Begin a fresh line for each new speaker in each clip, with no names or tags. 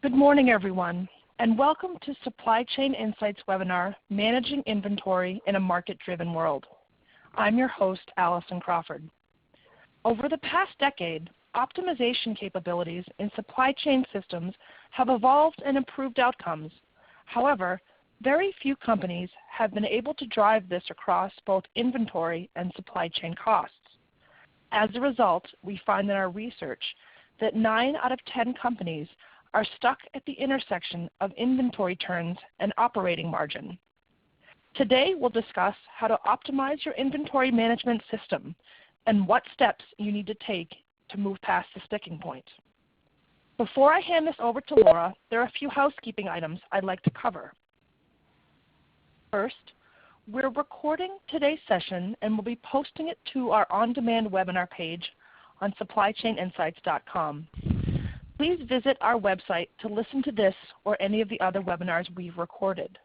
Good morning, everyone, and welcome to Supply Chain Insights webinar, Managing Inventory in a Market-Driven World. I'm your host, Allison Crawford. Over the past decade, optimization capabilities in supply chain systems have evolved and improved outcomes. However, very few companies have been able to drive this across both inventory and supply chain costs. As a result, we find in our research that 9 out of 10 companies are stuck at the intersection of inventory turns and operating margin. Today, we'll discuss how to optimize your inventory management system and what steps you need to take to move past the sticking point. Before I hand this over to Lora, there are a few housekeeping items I'd like to cover. First, we're recording today's session and we'll be posting it to our on-demand webinar page on supplychaininsights.com. Please visit our website to listen to this or any of the other webinars we've recorded.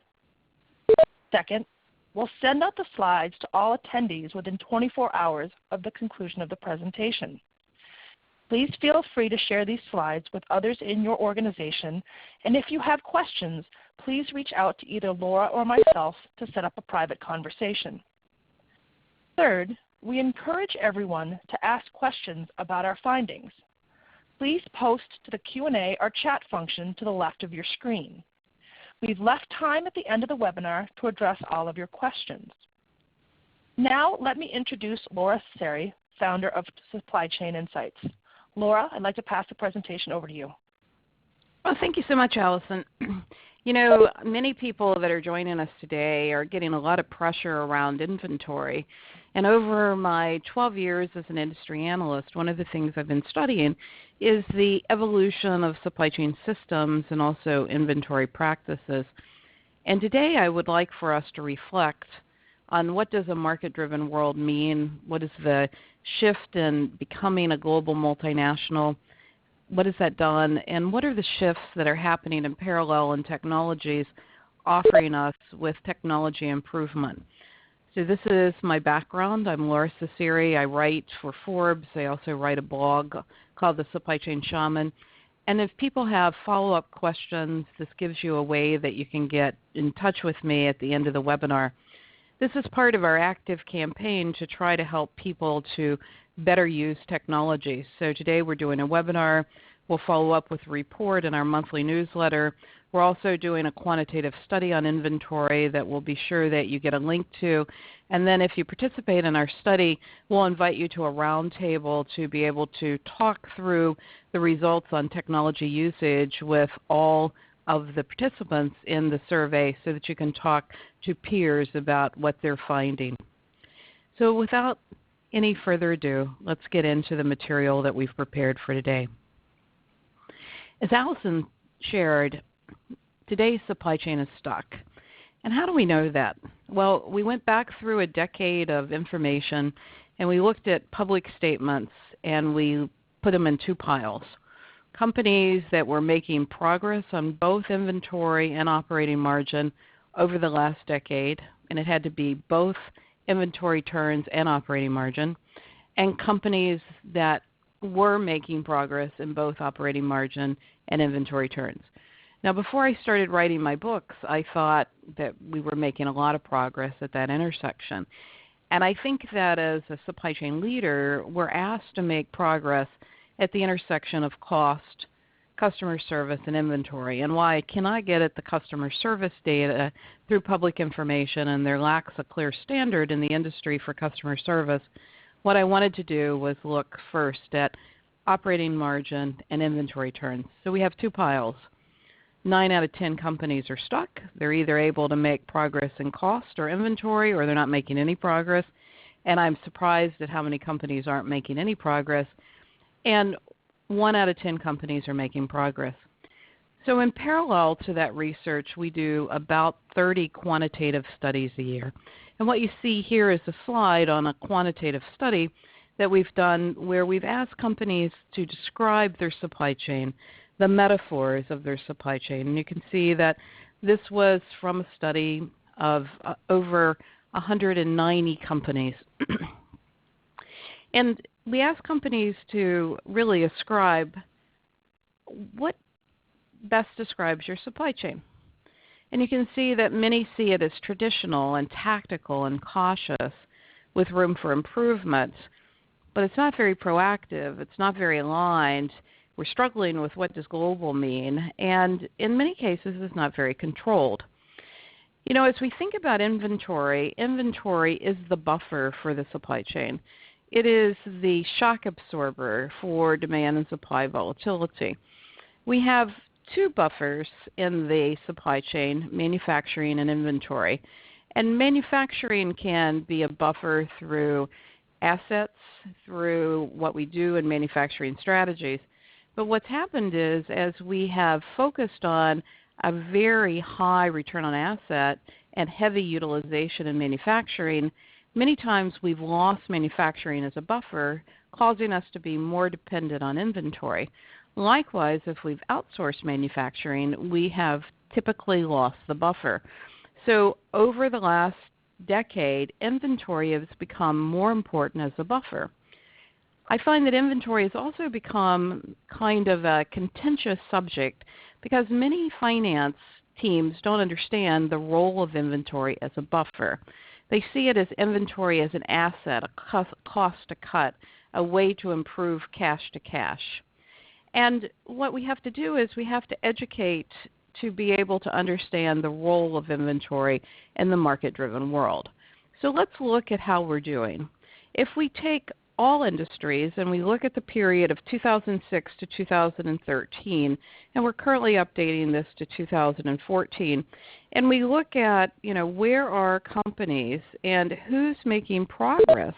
Second, we'll send out the slides to all attendees within 24 hours of the conclusion of the presentation. Please feel free to share these slides with others in your organization, and if you have questions, please reach out to either Lora or myself to set up a private conversation. Third, we encourage everyone to ask questions about our findings. Please post to the Q&A or chat function to the left of your screen. We've left time at the end of the webinar to address all of your questions. Now let me introduce Lora Cecere, founder of Supply Chain Insights. Lora, I'd like to pass the presentation over to you.
Well, thank you so much, Allison. You know, many people that are joining us today are getting a lot of pressure around inventory. And over my 12 years as an industry analyst, one of the things I've been studying is the evolution of supply chain systems and also inventory practices. And today I would like for us to reflect on what does a market-driven world mean, what is the shift in becoming a global multinational, what has that done, and what are the shifts that are happening in parallel in technologies offering us with technology improvement. So this is my background. I'm Lora Cecere. I write for Forbes. I also write a blog called The Supply Chain Shaman. And if people have follow-up questions, this gives you a way that you can get in touch with me at the end of the webinar. This is part of our active campaign to try to help people to better use technology. So today we're doing a webinar. We'll follow up with a report in our monthly newsletter. We're also doing a quantitative study on inventory that we'll be sure that you get a link to. And then if you participate in our study, we'll invite you to a roundtable to be able to talk through the results on technology usage with all of the participants in the survey so that you can talk to peers about what they're finding. So without any further ado, let's get into the material that we've prepared for today. As Allison shared, today's supply chain is stuck. And how do we know that? Well, we went back through a decade of information and we looked at public statements and we put them in 2 piles. Companies that were making progress on both inventory and operating margin over the last decade, and it had to be both inventory turns and operating margin, and companies that were making progress in both operating margin and inventory turns. Now, before I started writing my books, I thought that we were making a lot of progress at that intersection. And I think that as a supply chain leader, we're asked to make progress at the intersection of cost, customer service, and inventory. And why I cannot get at the customer service data through public information, and there lacks a clear standard in the industry for customer service, what I wanted to do was look first at operating margin and inventory turns. So we have 2 piles. 9 out of 10 companies are stuck. They're either able to make progress in cost or inventory, or they're not making any progress. And I'm surprised at how many companies aren't making any progress. And 1 out of 10 companies are making progress. So in parallel to that research, we do about 30 quantitative studies a year. And what you see here is a slide on a quantitative study that we've done where we've asked companies to describe their supply chain, the metaphors of their supply chain. And you can see that this was from a study of over 190 companies. And we asked companies to really ascribe what best describes your supply chain. And you can see that many see it as traditional and tactical and cautious with room for improvement, but it's not very proactive. It's not very aligned. We're struggling with what does global mean, and in many cases it's not very controlled. You know, as we think about inventory, inventory is the buffer for the supply chain. It is the shock absorber for demand and supply volatility. We have two buffers in the supply chain, manufacturing and inventory. And manufacturing can be a buffer through assets, through what we do in manufacturing strategies. But what's happened is, as we have focused on a very high return on asset and heavy utilization in manufacturing, many times we've lost manufacturing as a buffer, causing us to be more dependent on inventory. Likewise, if we've outsourced manufacturing, we have typically lost the buffer. So over the last decade, inventory has become more important as a buffer. I find that inventory has also become kind of a contentious subject because many finance teams don't understand the role of inventory as a buffer. They see it as inventory as an asset, a cost to cut, a way to improve cash to cash. And what we have to do is we have to educate to be able to understand the role of inventory in the market-driven world. So let's look at how we're doing. If we take all industries and we look at the period of 2006 to 2013, and we're currently updating this to 2014, and we look at, where are companies and who's making progress,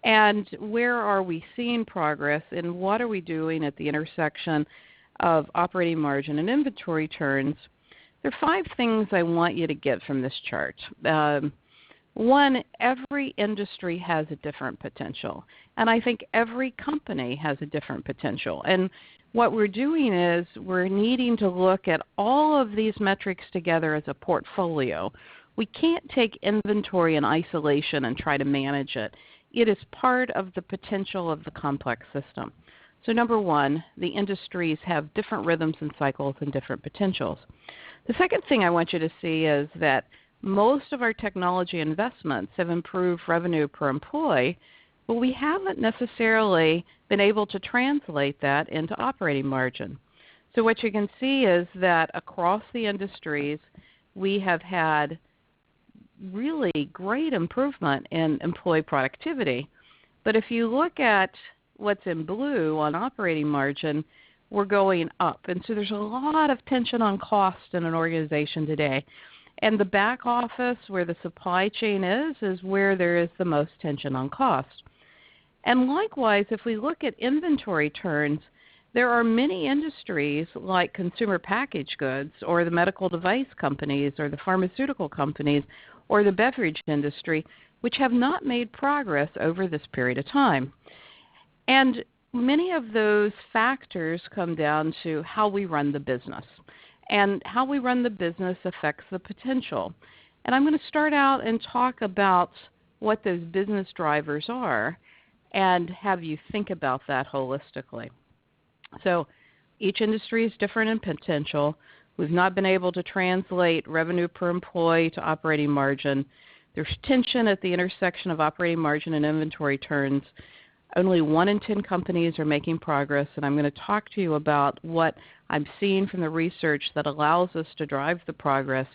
and where are we seeing progress, and what are we doing at the intersection of operating margin and inventory turns, there are 5 things I want you to get from this chart. One, every industry has a different potential, and I think every company has a different potential. And what we're doing is we're needing to look at all of these metrics together as a portfolio. We can't take inventory in isolation and try to manage it. It is part of the potential of the complex system. So number one, the industries have different rhythms and cycles and different potentials. The second thing I want you to see is that most of our technology investments have improved revenue per employee, but we haven't necessarily been able to translate that into operating margin. So what you can see is that across the industries, we have had really great improvement in employee productivity. But if you look at what's in blue on operating margin, we're going up. And so there's a lot of tension on cost in an organization today. And the back office, where the supply chain is where there is the most tension on cost. And likewise, if we look at inventory turns, there are many industries like consumer packaged goods or the medical device companies or the pharmaceutical companies or the beverage industry which have not made progress over this period of time. And many of those factors come down to how we run the business. And how we run the business affects the potential. And I'm going to start out and talk about what those business drivers are and have you think about that holistically. So each industry is different in potential. We've not been able to translate revenue per employee to operating margin. There's tension at the intersection of operating margin and inventory turns. Only 1 in 10 companies are making progress, and I'm going to talk to you about what I'm seeing from the research that allows us to drive the progress.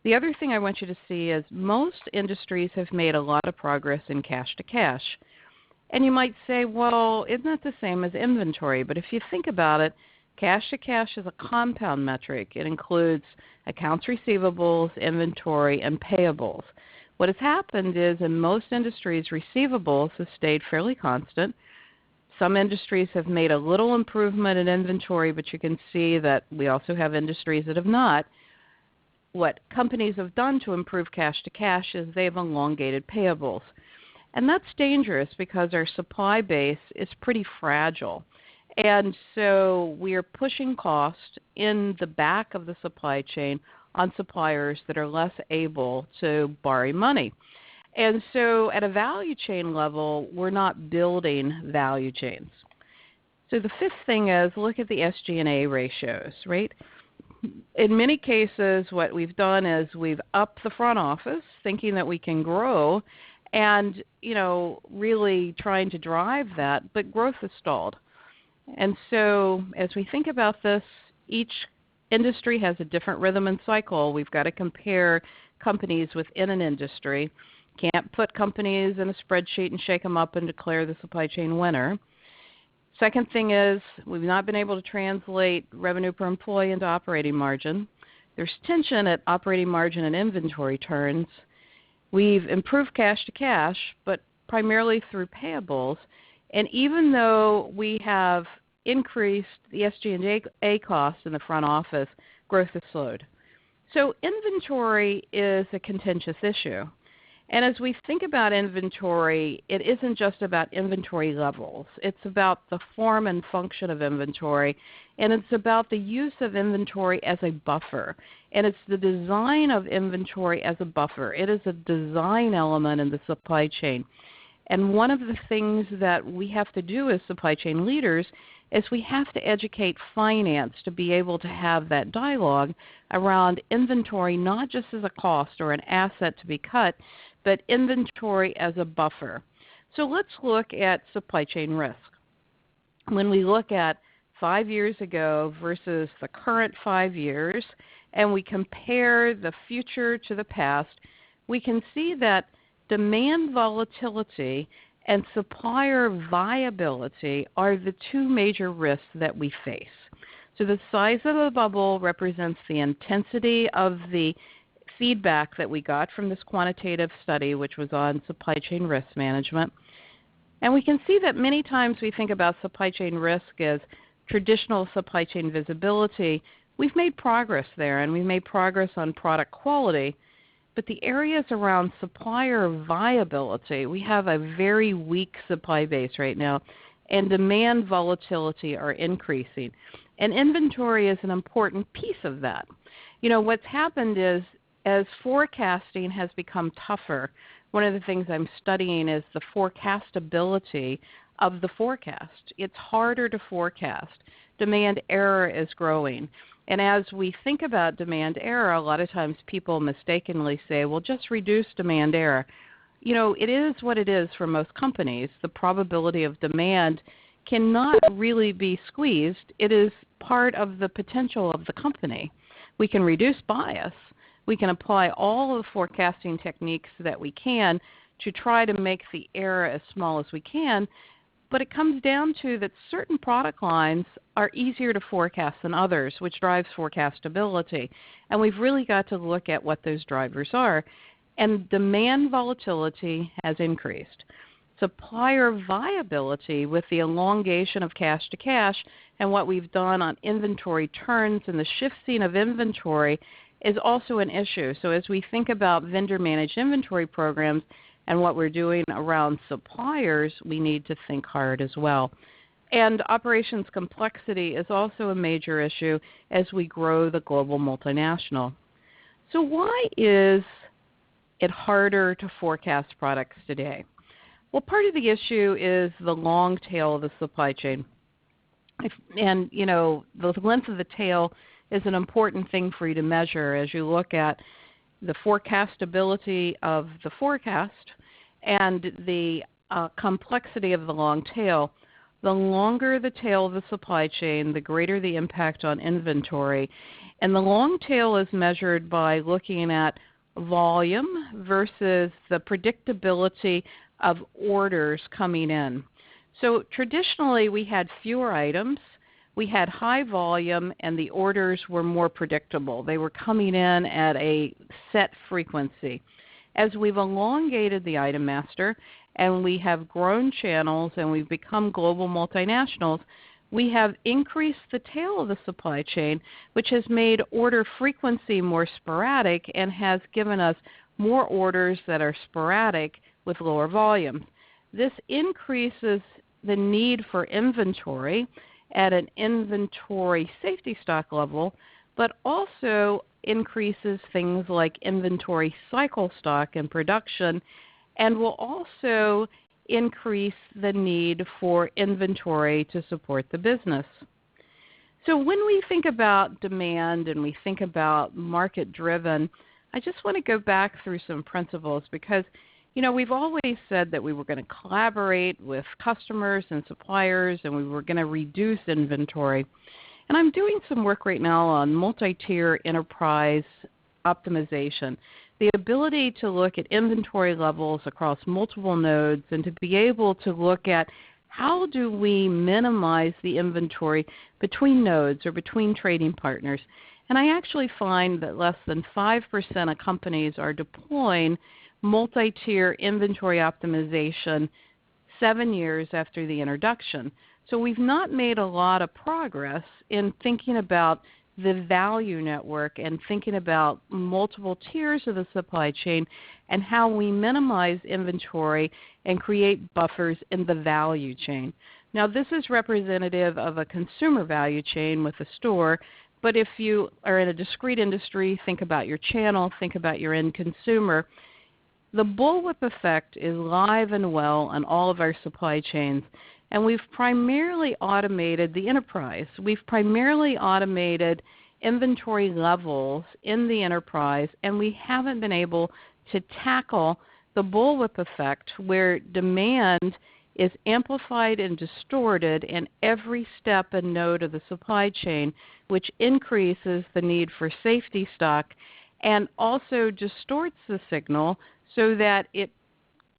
The other thing I want you to see is most industries have made a lot of progress in cash to cash. And you might say, well, isn't that the same as inventory? But if you think about it, cash to cash is a compound metric. It includes accounts receivables, inventory, and payables. What has happened is in most industries, receivables have stayed fairly constant. Some industries have made a little improvement in inventory, but you can see that we also have industries that have not. What companies have done to improve cash to cash is they've elongated payables. And that's dangerous because our supply base is pretty fragile. And so we are pushing cost in the back of the supply chain on suppliers that are less able to borrow money. And so at a value chain level, we're not building value chains. So the fifth thing is look at the SG&A ratios, right? In many cases, what we've done is we've upped the front office thinking that we can grow and, really trying to drive that, but growth has stalled. And so as we think about this, each industry has a different rhythm and cycle. We've got to compare companies within an industry. Can't put companies in a spreadsheet and shake them up and declare the supply chain winner. Second thing is we've not been able to translate revenue per employee into operating margin. There's tension at operating margin and inventory turns. We've improved cash to cash, but primarily through payables. And even though we have increased the SG&A costs in the front office, growth has slowed. So inventory is a contentious issue. And as we think about inventory, it isn't just about inventory levels. It's about the form and function of inventory, and it's about the use of inventory as a buffer. And it's the design of inventory as a buffer. It is a design element in the supply chain. And one of the things that we have to do as supply chain leaders is we have to educate finance to be able to have that dialogue around inventory, not just as a cost or an asset to be cut, but inventory as a buffer. So let's look at supply chain risk. When we look at 5 years ago versus the current 5 years, and we compare the future to the past, we can see that demand volatility and supplier viability are the two major risks that we face. So the size of the bubble represents the intensity of the feedback that we got from this quantitative study, which was on supply chain risk management. And we can see that many times we think about supply chain risk as traditional supply chain visibility. We've made progress there, and we've made progress on product quality. But the areas around supplier viability, we have a very weak supply base right now, and demand volatility are increasing. And inventory is an important piece of that. What's happened is as forecasting has become tougher, one of the things I'm studying is the forecastability of the forecast. It's harder to forecast. Demand error is growing. And as we think about demand error, a lot of times people mistakenly say, well, just reduce demand error. It is what it is for most companies. The probability of demand cannot really be squeezed. It is part of the potential of the company. We can reduce bias. We can apply all of the forecasting techniques that we can to try to make the error as small as we can, but it comes down to that certain product lines are easier to forecast than others, which drives forecastability. And we've really got to look at what those drivers are. And demand volatility has increased. Supplier viability with the elongation of cash to cash and what we've done on inventory turns and the shifting of inventory is also an issue. So as we think about vendor-managed inventory programs and what we're doing around suppliers, we need to think hard as well. And operations complexity is also a major issue as we grow the global multinational. So why is it harder to forecast products today? Well, part of the issue is the long tail of the supply chain. The length of the tail is an important thing for you to measure as you look at the forecastability of the forecast and the complexity of the long tail. The longer the tail of the supply chain, the greater the impact on inventory. And the long tail is measured by looking at volume versus the predictability of orders coming in. So traditionally we had fewer items. We had high volume, and the orders were more predictable. They were coming in at a set frequency. As we've elongated the item master and we have grown channels and we've become global multinationals, we have increased the tail of the supply chain, which has made order frequency more sporadic and has given us more orders that are sporadic with lower volume. This increases the need for inventory at an inventory safety stock level, but also increases things like inventory cycle stock and production, and will also increase the need for inventory to support the business. So when we think about demand and we think about market-driven, I just want to go back through some principles because, we've always said that we were going to collaborate with customers and suppliers and we were going to reduce inventory. And I'm doing some work right now on multi-tier enterprise optimization, the ability to look at inventory levels across multiple nodes and to be able to look at how do we minimize the inventory between nodes or between trading partners. And I actually find that less than 5% of companies are deploying multi-tier inventory optimization 7 years after the introduction. So we've not made a lot of progress in thinking about the value network and thinking about multiple tiers of the supply chain and how we minimize inventory and create buffers in the value chain. Now, this is representative of a consumer value chain with a store, but if you are in a discrete industry, think about your channel, think about your end consumer. The bullwhip effect is live and well on all of our supply chains, and we've primarily automated the enterprise. We've primarily automated inventory levels in the enterprise, and we haven't been able to tackle the bullwhip effect where demand is amplified and distorted in every step and node of the supply chain, which increases the need for safety stock and also distorts the signal so that it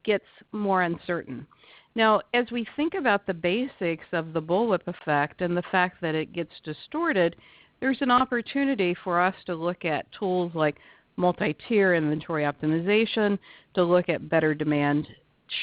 gets more uncertain. Now, as we think about the basics of the bullwhip effect and the fact that it gets distorted, there's an opportunity for us to look at tools like multi-tier inventory optimization, to look at better demand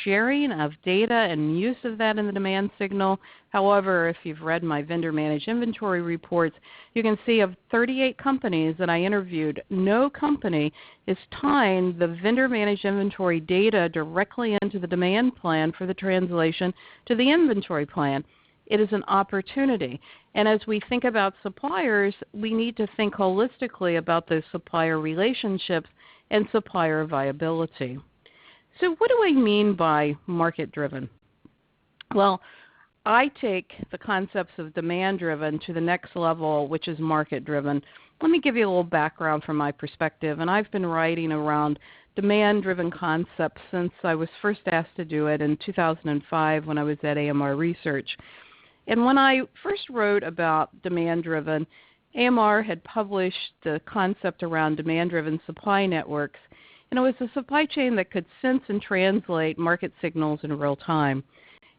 sharing of data and use of that in the demand signal. However, if you've read my vendor managed inventory reports, you can see of 38 companies that I interviewed, no company is tying the vendor managed inventory data directly into the demand plan for the translation to the inventory plan. It is an opportunity. And as we think about suppliers, we need to think holistically about those supplier relationships and supplier viability. So what do I mean by market-driven? Well, I take the concepts of demand-driven to the next level, which is market-driven. Let me give you a little background from my perspective. And I've been writing around demand-driven concepts since I was first asked to do it in 2005 when I was at AMR Research. And when I first wrote about demand-driven, AMR had published the concept around demand-driven supply networks. And it was a supply chain that could sense and translate market signals in real time.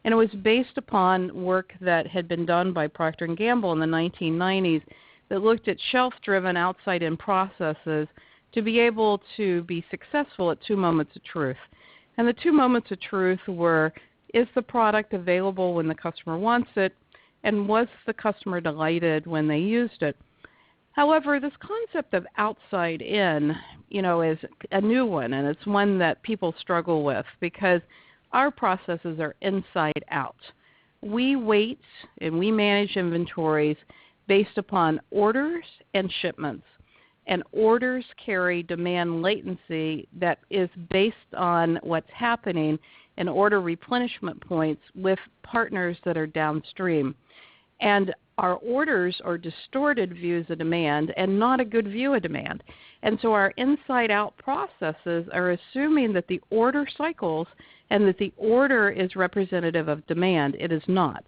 And it was based upon work that had been done by Procter & Gamble in the 1990s that looked at shelf-driven outside-in processes to be able to be successful at 2 moments of truth. And the 2 moments of truth were, is the product available when the customer wants it, and was the customer delighted when they used it? However, this concept of outside in, is a new one, and it's one that people struggle with because our processes are inside out. We wait and we manage inventories based upon orders and shipments. And orders carry demand latency that is based on what's happening in order replenishment points with partners that are downstream. And our orders are distorted views of demand and not a good view of demand. And so our inside-out processes are assuming that the order cycles and that the order is representative of demand. It is not.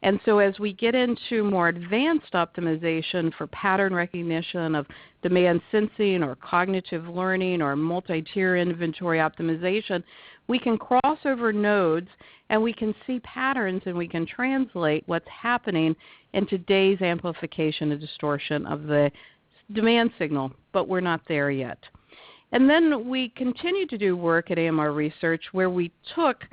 And so as we get into more advanced optimization for pattern recognition of demand sensing or cognitive learning or multi-tier inventory optimization, we can cross over nodes and we can see patterns and we can translate what's happening in today's amplification and distortion of the demand signal, but we're not there yet. And then we continue to do work at AMR Research where we took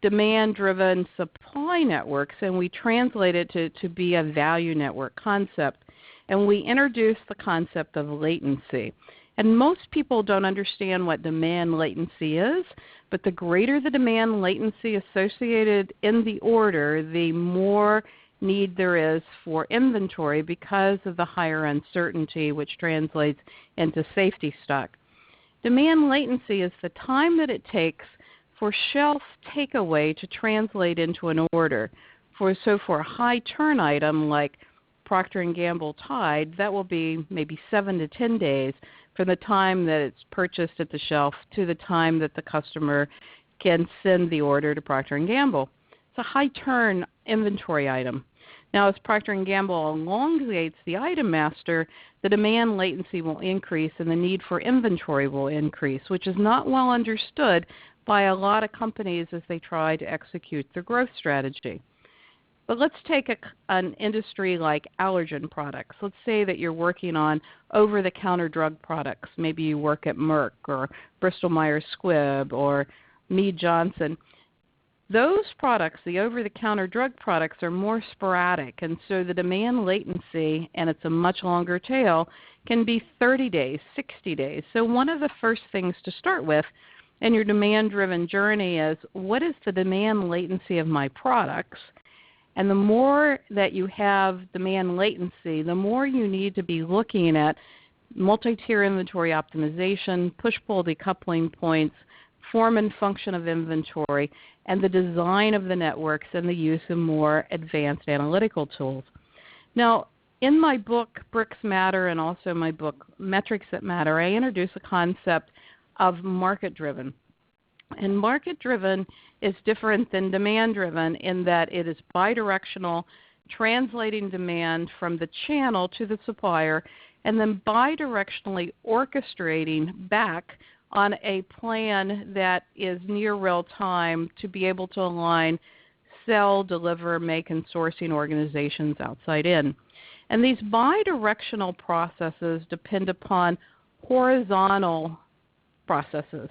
demand-driven supply networks and we translated it to be a value network concept. And we introduced the concept of latency. And most people don't understand what demand latency is, but the greater the demand latency associated in the order, the more need there is for inventory because of the higher uncertainty, which translates into safety stock. Demand latency is the time that it takes for shelf takeaway to translate into an order. For a high turn item like Procter & Gamble Tide, that will be maybe 7 to 10 days from the time that it's purchased at the shelf to the time that the customer can send the order to Procter & Gamble. It's a high turn inventory item. Now, as Procter & Gamble elongates the item master, the demand latency will increase and the need for inventory will increase, which is not well understood by a lot of companies as they try to execute their growth strategy. But let's take an industry like allergen products. Let's say that you're working on over-the-counter drug products. Maybe you work at Merck or Bristol-Myers Squibb or Mead Johnson. Those products, the over-the-counter drug products, are more sporadic, and so the demand latency, and it's a much longer tail, can be 30 days, 60 days. So one of the first things to start with in your demand-driven journey is, what is the demand latency of my products? And the more that you have demand latency, the more you need to be looking at multi-tier inventory optimization, push-pull decoupling points, form and function of inventory, and the design of the networks and the use of more advanced analytical tools. Now, in my book, Bricks Matter, and also my book, Metrics That Matter, I introduce a concept of market-driven. And market-driven is different than demand-driven in that it is bidirectional, translating demand from the channel to the supplier, and then bidirectionally orchestrating back on a plan that is near real time to be able to align sell, deliver, make, and sourcing organizations outside in. And these bidirectional processes depend upon horizontal processes.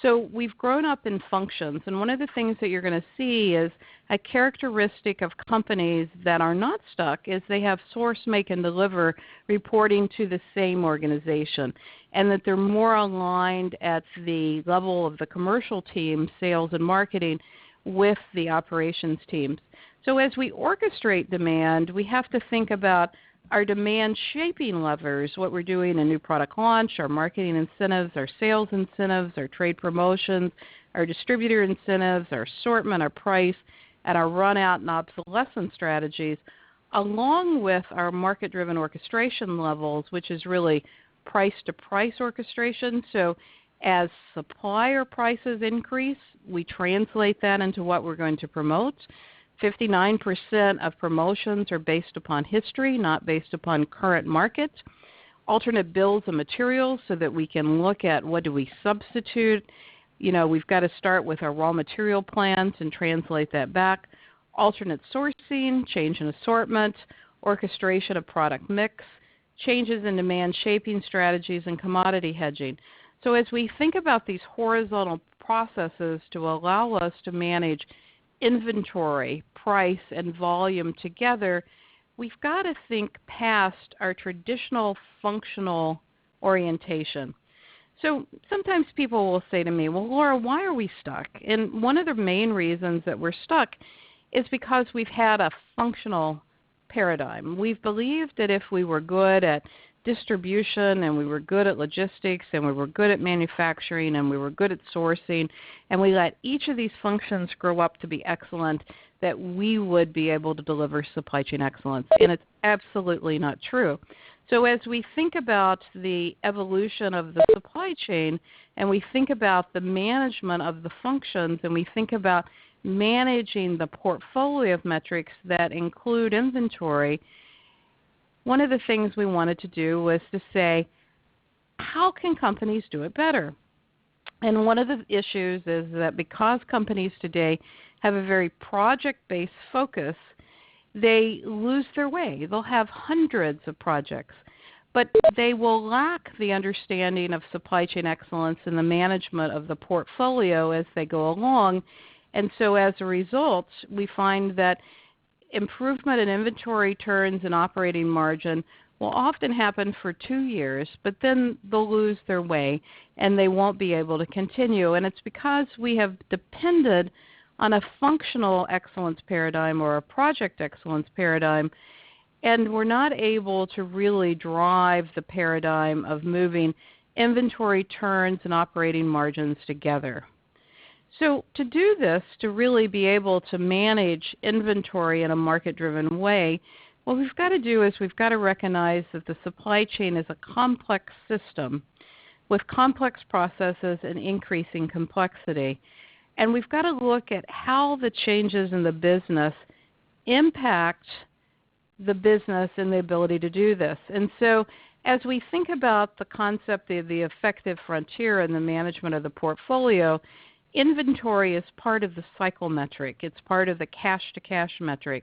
So we've grown up in functions, and one of the things that you're going to see is a characteristic of companies that are not stuck is they have source, make, and deliver reporting to the same organization, and that they're more aligned at the level of the commercial team, sales and marketing, with the operations teams. So as we orchestrate demand, we have to think about our demand shaping levers, what we're doing in new product launch, our marketing incentives, our sales incentives, our trade promotions, our distributor incentives, our assortment, our price, and our run out and obsolescence strategies, along with our market-driven orchestration levels, which is really price-to-price orchestration. So as supplier prices increase, we translate that into what we're going to promote. 59% of promotions are based upon history, not based upon current market. Alternate bills of materials so that we can look at what do we substitute. You know, we've got to start with our raw material plans and translate that back. Alternate sourcing, change in assortment, orchestration of product mix, changes in demand shaping strategies, and commodity hedging. So as we think about these horizontal processes to allow us to manage inventory, price, and volume together, we've got to think past our traditional functional orientation. So sometimes people will say to me, well, Laura, why are we stuck? And one of the main reasons that we're stuck is because we've had a functional paradigm. We've believed that if we were good at distribution and we were good at logistics and we were good at manufacturing and we were good at sourcing and we let each of these functions grow up to be excellent, that we would be able to deliver supply chain excellence. And it's absolutely not true. So as we think about the evolution of the supply chain and we think about the management of the functions and we think about managing the portfolio of metrics that include inventory, one of the things we wanted to do was to say, how can companies do it better? And one of the issues is that because companies today have a very project-based focus, they lose their way. They'll have hundreds of projects, but they will lack the understanding of supply chain excellence and the management of the portfolio as they go along. And so as a result, we find that improvement in inventory turns and operating margin will often happen for 2 years, but then they'll lose their way and they won't be able to continue. And it's because we have depended on a functional excellence paradigm or a project excellence paradigm, and we're not able to really drive the paradigm of moving inventory turns and operating margins together. So to do this, to really be able to manage inventory in a market-driven way, what we've got to do is we've got to recognize that the supply chain is a complex system with complex processes and increasing complexity. And we've got to look at how the changes in the business impact the business and the ability to do this. And so as we think about the concept of the effective frontier and the management of the portfolio, inventory is part of the cycle metric. It's part of the cash-to-cash metric.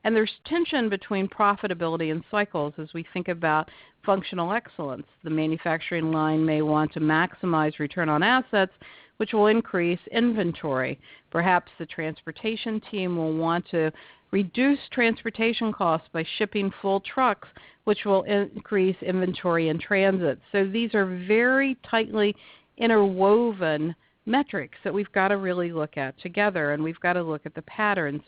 And there's tension between profitability and cycles as we think about functional excellence. The manufacturing line may want to maximize return on assets, which will increase inventory. Perhaps the transportation team will want to reduce transportation costs by shipping full trucks, which will increase inventory in transit. So these are very tightly interwoven metrics that we've got to really look at together, and we've got to look at the patterns.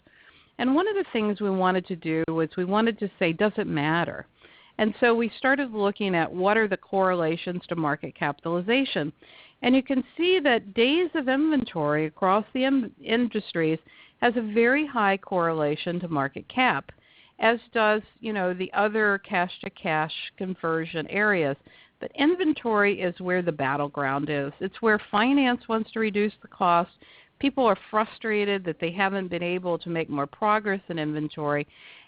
And one of the things we wanted to do was we wanted to say, does it matter? And so we started looking at what are the correlations to market capitalization. And you can see that days of inventory across the industries has a very high correlation to market cap, as does, the other cash-to-cash conversion areas. But inventory is where the battleground is. It's where finance wants to reduce the cost. People are frustrated that they haven't been able to make more progress in inventory,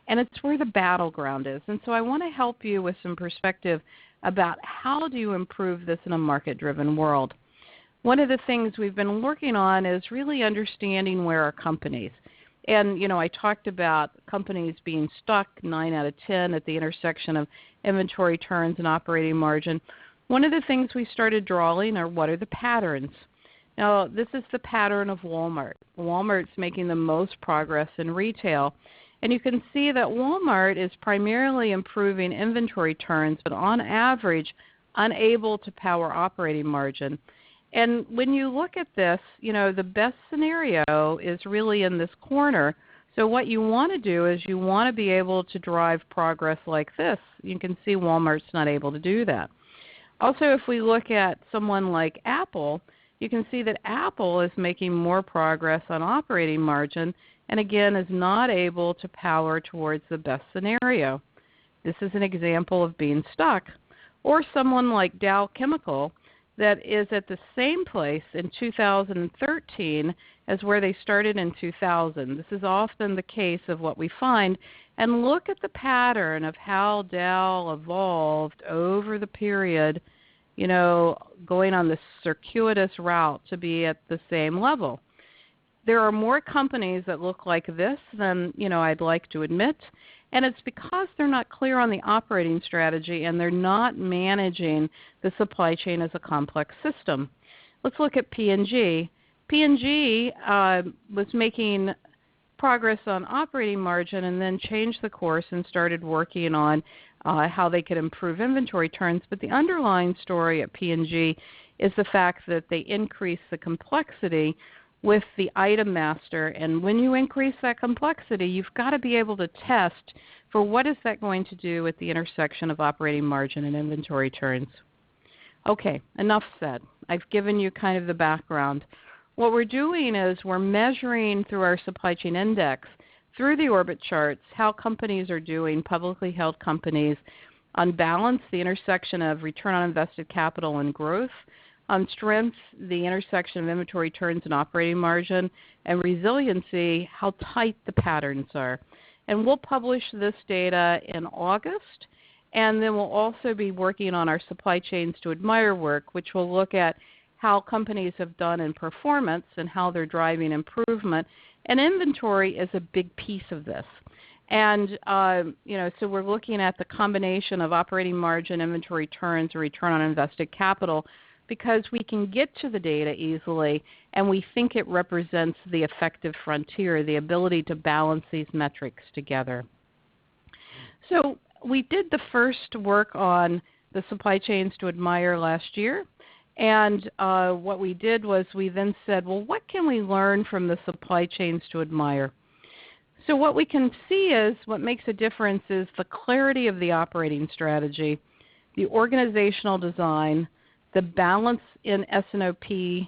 and it's where the battleground is. And so I want to help you with some perspective about how do you improve this in a market-driven world. One of the things we've been working on is really understanding where are companies. And, I talked about companies being stuck 9 out of 10 at the intersection of inventory turns and operating margin. One of the things we started drawing are what are the patterns. Now, this is the pattern of Wal-Mart. Wal-Mart's making the most progress in retail. And you can see that Wal-Mart is primarily improving inventory turns, but on average, unable to power operating margin. And when you look at this, the best scenario is really in this corner. So what you want to do is you want to be able to drive progress like this. You can see Walmart's not able to do that. Also, if we look at someone like Apple, you can see that Apple is making more progress on operating margin and, again, is not able to power towards the best scenario. This is an example of being stuck. Or someone like Dow Chemical that is at the same place in 2013 as where they started in 2000. This is often the case of what we find. And look at the pattern of how Dow evolved over the period, going on this circuitous route to be at the same level. There are more companies that look like this than, I'd like to admit. And it's because they're not clear on the operating strategy and they're not managing the supply chain as a complex system. Let's look at P&G. P&G was making progress on operating margin and then changed the course and started working on how they could improve inventory turns. But the underlying story at P&G is the fact that they increased the complexity with the item master, and when you increase that complexity, you've got to be able to test for what is that going to do at the intersection of operating margin and inventory turns. Okay, enough said. I've given you kind of the background. What we're doing is we're measuring through our supply chain index, through the orbit charts, how companies are doing, publicly held companies, on balance, the intersection of return on invested capital and growth, on strength, the intersection of inventory turns and operating margin, and resiliency, how tight the patterns are. And we'll publish this data in August, and then we'll also be working on our supply chains to admire work, which will look at how companies have done in performance and how they're driving improvement. And inventory is a big piece of this. And, so we're looking at the combination of operating margin, inventory turns, or return on invested capital, because we can get to the data easily and we think it represents the effective frontier, the ability to balance these metrics together. So we did the first work on the supply chains to admire last year, and what we did was we then said, well, what can we learn from the supply chains to admire? So what we can see is what makes a difference is the clarity of the operating strategy, the organizational design, the balance in S&OP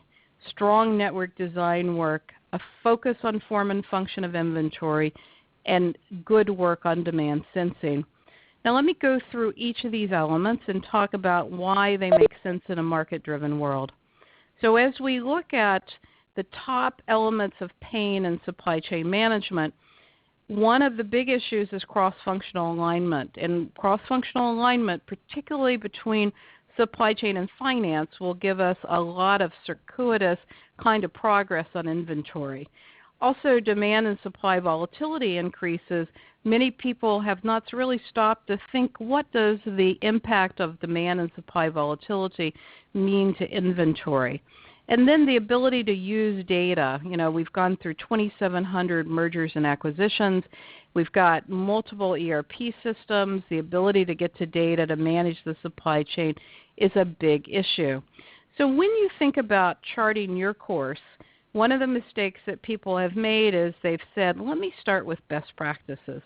strong network design work, a focus on form and function of inventory, and good work on demand sensing. Now let me go through each of these elements and talk about why they make sense in a market-driven world. So as we look at the top elements of pain in supply chain management, one of the big issues is cross-functional alignment. And cross-functional alignment, particularly between supply chain and finance, will give us a lot of circuitous kind of progress on inventory. Also, demand and supply volatility increases. Many people have not really stopped to think, what does the impact of demand and supply volatility mean to inventory? And then the ability to use data. You know, we've gone through 2,700 mergers and acquisitions. We've got multiple ERP systems. The ability to get to data to manage the supply chain is a big issue. So when you think about charting your course, one of the mistakes that people have made is they've said, let me start with best practices.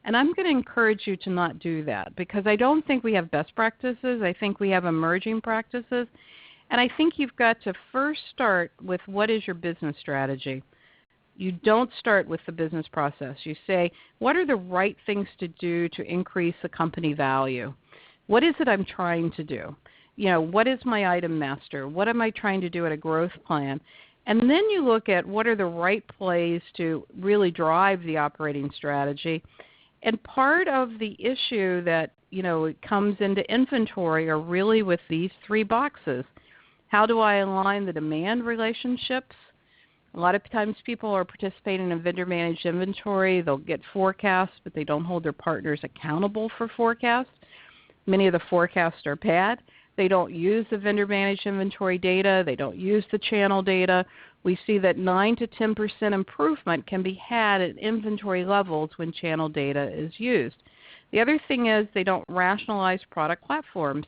And I'm going to encourage you to not do that, because I don't think we have best practices. I think we have emerging practices. And I think you've got to first start with, what is your business strategy? You don't start with the business process. You say, what are the right things to do to increase the company value? What is it I'm trying to do? You know, what is my item master? What am I trying to do at a growth plan? And then you look at what are the right plays to really drive the operating strategy. And part of the issue that, you know, it comes into inventory are really with these three boxes. How do I align the demand relationships? A lot of times people are participating in vendor-managed inventory. They'll get forecasts, but they don't hold their partners accountable for forecasts. Many of the forecasts are bad. They don't use the vendor-managed inventory data. They don't use the channel data. We see that 9 to 10% improvement can be had at inventory levels when channel data is used. The other thing is they don't rationalize product platforms.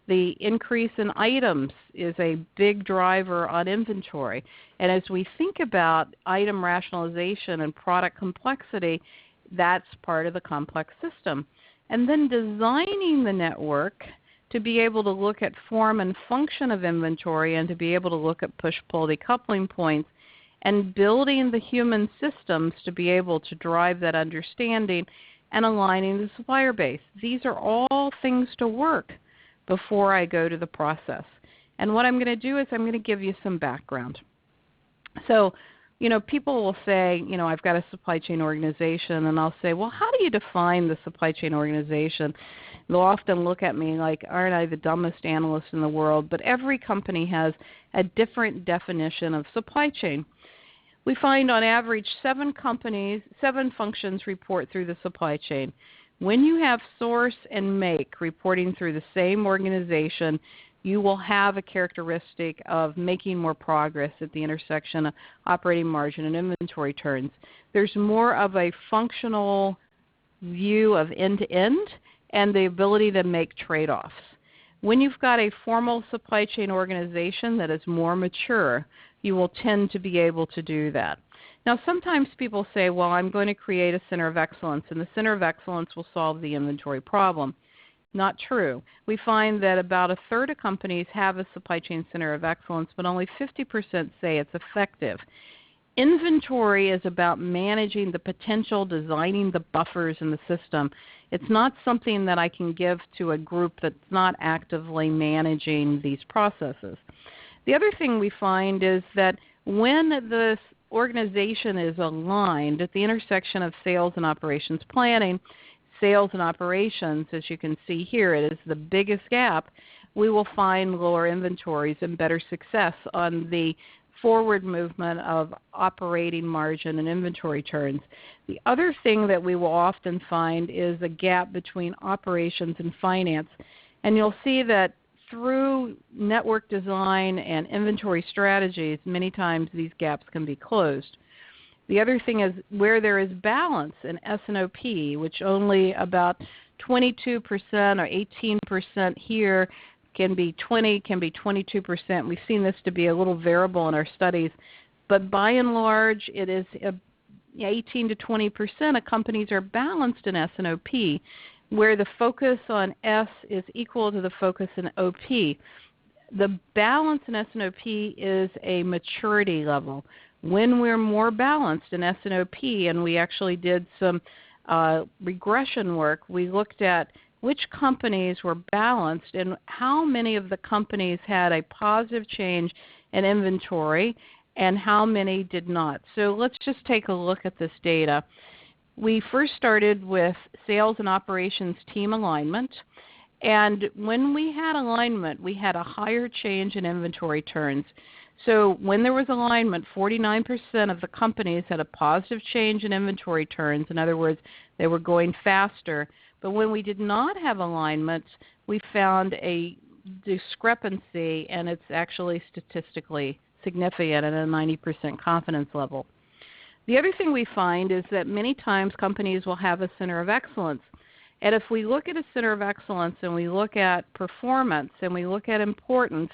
The increase in items is a big driver on inventory. And as we think about item rationalization and product complexity, that's part of the complex system. And then designing the network to be able to look at form and function of inventory and to be able to look at push-pull decoupling points, and building the human systems to be able to drive that understanding and aligning the supplier base. These are all things to work before I go to the process. And what I'm going to do is I'm going to give you some background. So, you know, people will say, you know, I've got a supply chain organization, and I'll say, well, how do you define the supply chain organization? They'll often look at me like, aren't I the dumbest analyst in the world? But every company has a different definition of supply chain. We find on average 7 functions report through the supply chain. When you have source and make reporting through the same organization, you will have a characteristic of making more progress at the intersection of operating margin and inventory turns. There's more of a functional view of end-to-end and the ability to make trade-offs. When you've got a formal supply chain organization that is more mature, you will tend to be able to do that. Now, sometimes people say, well, I'm going to create a center of excellence, and the center of excellence will solve the inventory problem. Not true. We find that about a third of companies have a supply chain center of excellence, but only 50% say it's effective. Inventory is about managing the potential, designing the buffers in the system. It's not something that I can give to a group that's not actively managing these processes. The other thing we find is that when the organization is aligned at the intersection of sales and operations planning, sales and operations, as you can see here, it is the biggest gap, we will find lower inventories and better success on the forward movement of operating margin and inventory turns. The other thing that we will often find is a gap between operations and finance. And you'll see that through network design and inventory strategies, many times these gaps can be closed. The other thing is where there is balance in S&OP, which only about 22% or 18% here can be 20, can be 22%. We've seen this to be a little variable in our studies, but by and large, it is 18 to 20% of companies are balanced in S&OP, where the focus on S is equal to the focus in OP. The balance in S&OP is a maturity level. When we're more balanced in S&OP, and we actually did some regression work, we looked at which companies were balanced and how many of the companies had a positive change in inventory and how many did not. So let's just take a look at this data. We first started with sales and operations team alignment. And when we had alignment, we had a higher change in inventory turns. So when there was alignment, 49% of the companies had a positive change in inventory turns. In other words, they were going faster. But when we did not have alignment, we found a discrepancy, and it's actually statistically significant at a 90% confidence level. The other thing we find is that many times companies will have a center of excellence. And if we look at a center of excellence and we look at performance and we look at importance,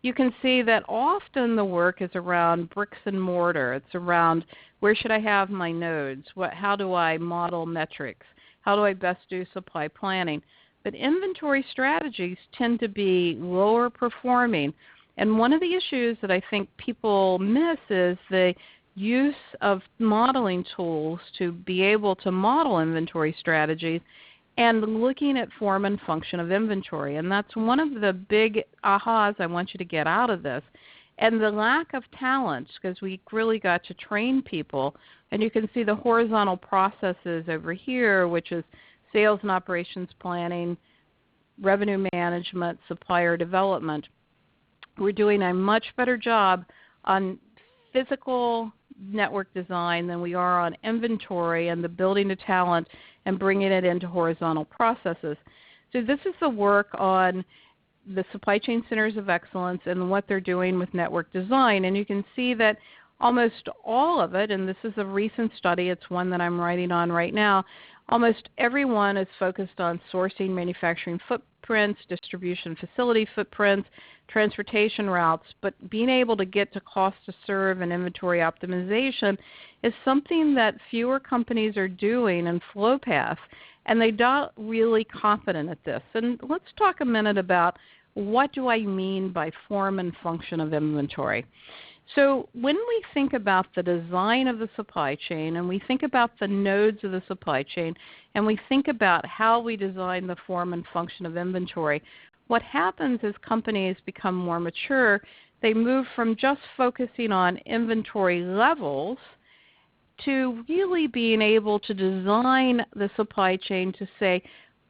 you can see that often the work is around bricks and mortar. It's around where should I have my nodes? How do I model metrics? How do I best do supply planning? But inventory strategies tend to be lower performing. And one of the issues that I think people miss is the use of modeling tools to be able to model inventory strategies and looking at form and function of inventory. And that's one of the big ahas I want you to get out of this. And the lack of talent, because we really got to train people. And you can see the horizontal processes over here, which is sales and operations planning, revenue management, supplier development. We're doing a much better job on physical network design than we are on inventory and the building the talent and bringing it into horizontal processes. So this is the work on the supply chain centers of excellence and what they're doing with network design. And you can see that almost all of it, and this is a recent study, it's one that I'm writing on right now, almost everyone is focused on sourcing manufacturing footprints, distribution facility footprints, transportation routes, but being able to get to cost to serve and inventory optimization is something that fewer companies are doing in flow path, and they're not really confident at this. And let's talk a minute about what do I mean by form and function of inventory. So when we think about the design of the supply chain and we think about the nodes of the supply chain and we think about how we design the form and function of inventory, what happens as companies become more mature, they move from just focusing on inventory levels to really being able to design the supply chain to say,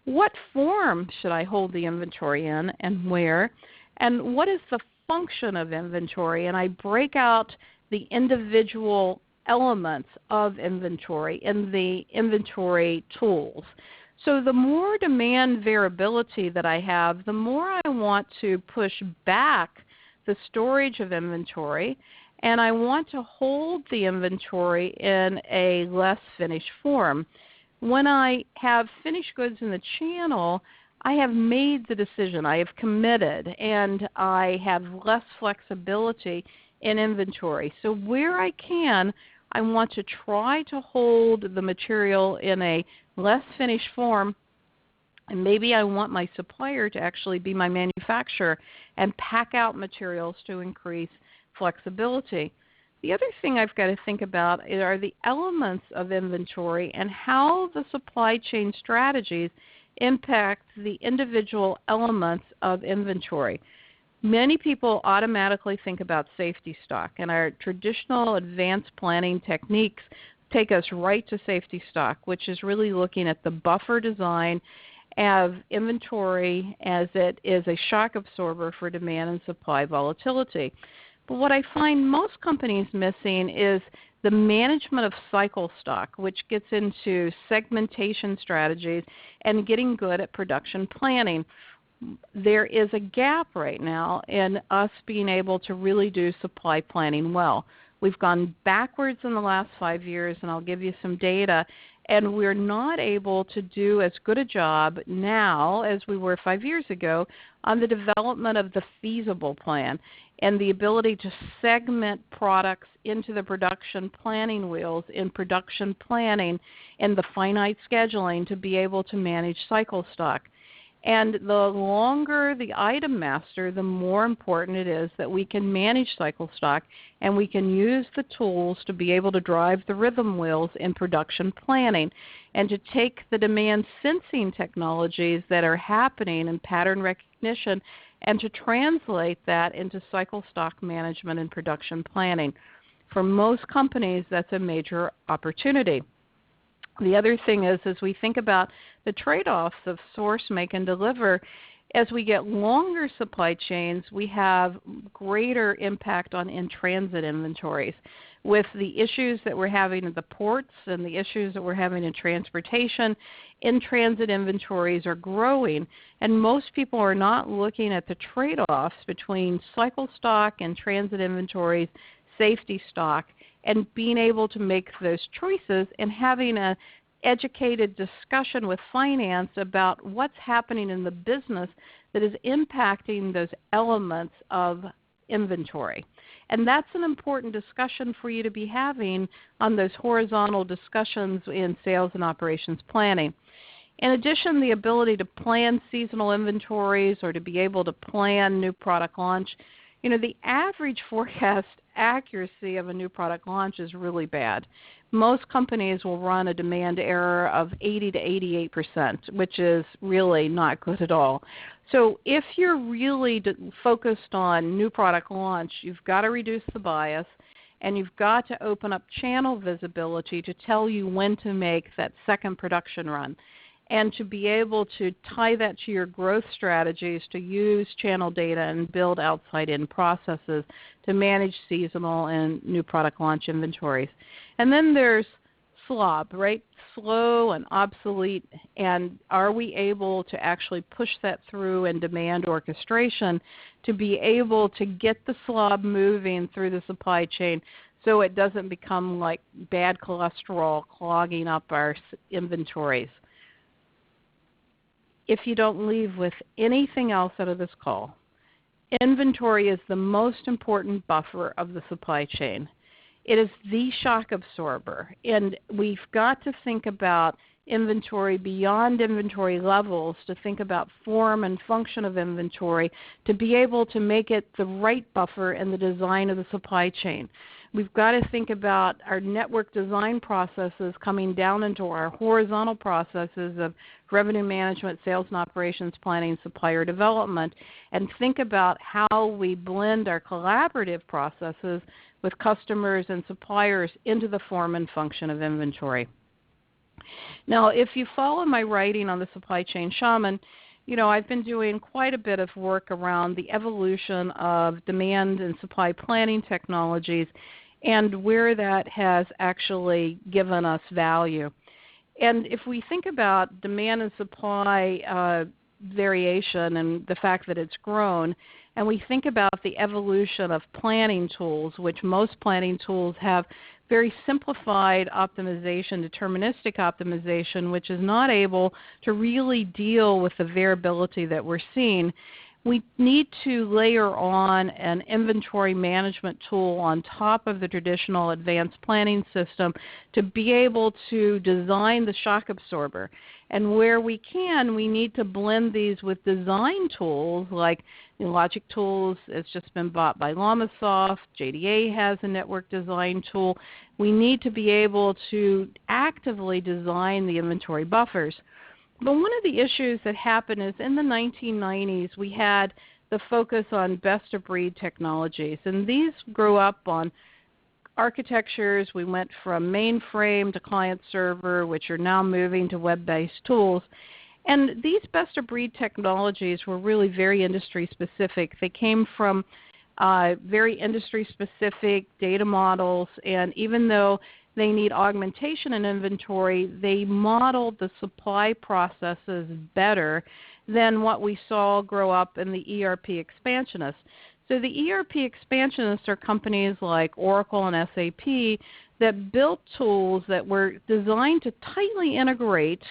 what form should I hold the inventory in and where, and what is the function of inventory? And I break out the individual elements of inventory in the inventory tools. So the more demand variability that I have, the more I want to push back the storage of inventory, and I want to hold the inventory in a less finished form. When I have finished goods in the channel, I have made the decision, I have committed, and I have less flexibility in inventory. So where I can, I want to try to hold the material in a less finished form, and maybe I want my supplier to actually be my manufacturer and pack out materials to increase flexibility. The other thing I've got to think about are the elements of inventory and how the supply chain strategies impact the individual elements of inventory. Many people automatically think about safety stock, and our traditional advanced planning techniques take us right to safety stock, which is really looking at the buffer design of inventory as it is a shock absorber for demand and supply volatility. But what I find most companies missing is the management of cycle stock, which gets into segmentation strategies and getting good at production planning. There is a gap right now in us being able to really do supply planning well. We've gone backwards in the last 5 years, and I'll give you some data, and we're not able to do as good a job now as we were 5 years ago on the development of the feasible plan and the ability to segment products into the production planning wheels in production planning and the finite scheduling to be able to manage cycle stock. And the longer the item master, the more important it is that we can manage cycle stock and we can use the tools to be able to drive the rhythm wheels in production planning and to take the demand sensing technologies that are happening in pattern recognition and to translate that into cycle stock management and production planning. For most companies, that's a major opportunity. The other thing is, as we think about the trade-offs of source, make, and deliver, as we get longer supply chains, we have greater impact on in-transit inventories. With the issues that we're having at the ports and the issues that we're having in transportation, in-transit inventories are growing, and most people are not looking at the trade-offs between cycle stock and transit inventories, safety stock, and being able to make those choices and having an educated discussion with finance about what's happening in the business that is impacting those elements of inventory. And that's an important discussion for you to be having on those horizontal discussions in sales and operations planning. In addition, the ability to plan seasonal inventories or to be able to plan new product launch, the average forecast accuracy of a new product launch is really bad. Most companies will run a demand error of 80 to 88%, which is really not good at all. So if you're really focused on new product launch, you've got to reduce the bias, and you've got to open up channel visibility to tell you when to make that second production run, and to be able to tie that to your growth strategies to use channel data and build outside-in processes to manage seasonal and new product launch inventories. And then there's SLOP, right? Slow and obsolete, and are we able to actually push that through in demand orchestration to be able to get the SLOP moving through the supply chain so it doesn't become like bad cholesterol clogging up our inventories. If you don't leave with anything else out of this call, inventory is the most important buffer of the supply chain. It is the shock absorber, and we've got to think about inventory beyond inventory levels to think about form and function of inventory to be able to make it the right buffer in the design of the supply chain. We've got to think about our network design processes coming down into our horizontal processes of revenue management, sales and operations planning, supplier development, and think about how we blend our collaborative processes with customers and suppliers into the form and function of inventory. Now, if you follow my writing on the Supply Chain Shaman, I've been doing quite a bit of work around the evolution of demand and supply planning technologies and where that has actually given us value. And if we think about demand and supply variation and the fact that it's grown, and we think about the evolution of planning tools, which most planning tools have very simplified optimization, deterministic optimization, which is not able to really deal with the variability that we're seeing. We need to layer on an inventory management tool on top of the traditional advanced planning system to be able to design the shock absorber. And where we can, we need to blend these with design tools like Logic Tools has just been bought by LlamaSoft. JDA has a network design tool. We need to be able to actively design the inventory buffers. But one of the issues that happened is in the 1990s we had the focus on best-of-breed technologies, and these grew up on architectures. We went from mainframe to client-server, which are now moving to web-based tools. And these best-of-breed technologies were really very industry-specific. They came from very industry-specific data models, and even though they need augmentation in inventory, they modeled the supply processes better than what we saw grow up in the ERP expansionists. So the ERP expansionists are companies like Oracle and SAP that built tools that were designed to tightly integrate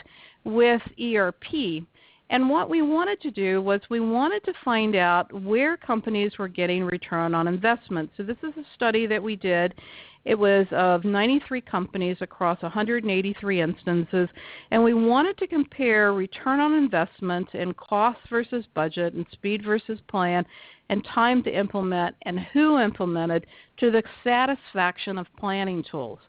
with ERP. And what we wanted to do was we wanted to find out where companies were getting return on investment. So this is a study that we did, It was of 93 companies across 183 instances, and we wanted to compare return on investment and cost versus budget and speed versus plan and time to implement and who implemented to the satisfaction of planning tools.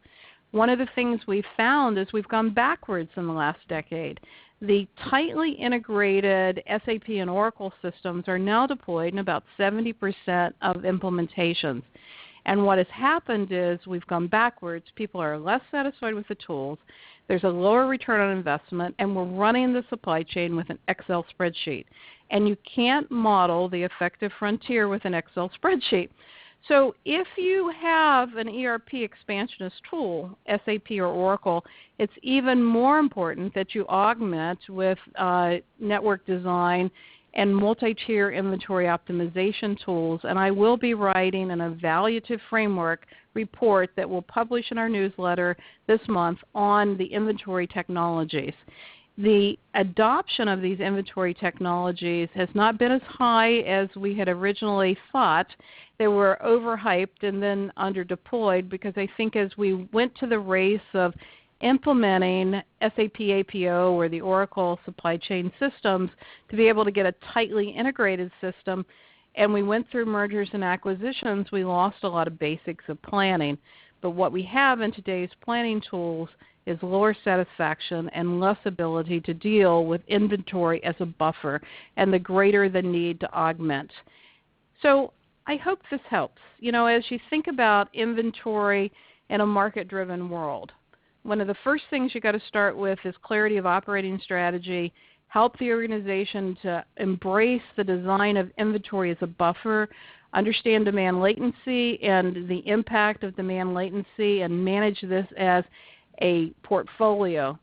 One of the things we've found is we've gone backwards in the last decade. The tightly integrated SAP and Oracle systems are now deployed in about 70% of implementations. And what has happened is we've gone backwards. People are less satisfied with the tools. There's a lower return on investment, and we're running the supply chain with an Excel spreadsheet. And you can't model the effective frontier with an Excel spreadsheet. So if you have an ERP expansionist tool, SAP or Oracle, it's even more important that you augment with network design and multi-tier inventory optimization tools. And I will be writing an evaluative framework report that we'll publish in our newsletter this month on the inventory technologies. The adoption of these inventory technologies has not been as high as we had originally thought. They were overhyped and then underdeployed because I think as we went to the race of implementing SAP APO or the Oracle supply chain systems to be able to get a tightly integrated system, and we went through mergers and acquisitions, we lost a lot of basics of planning. But what we have in today's planning tools is lower satisfaction and less ability to deal with inventory as a buffer and the greater the need to augment. So I hope this helps. You know, as you think about inventory in a market-driven world, one of the first things you've got to start with is clarity of operating strategy, help the organization to embrace the design of inventory as a buffer, understand demand latency and the impact of demand latency, and manage this as a portfolio.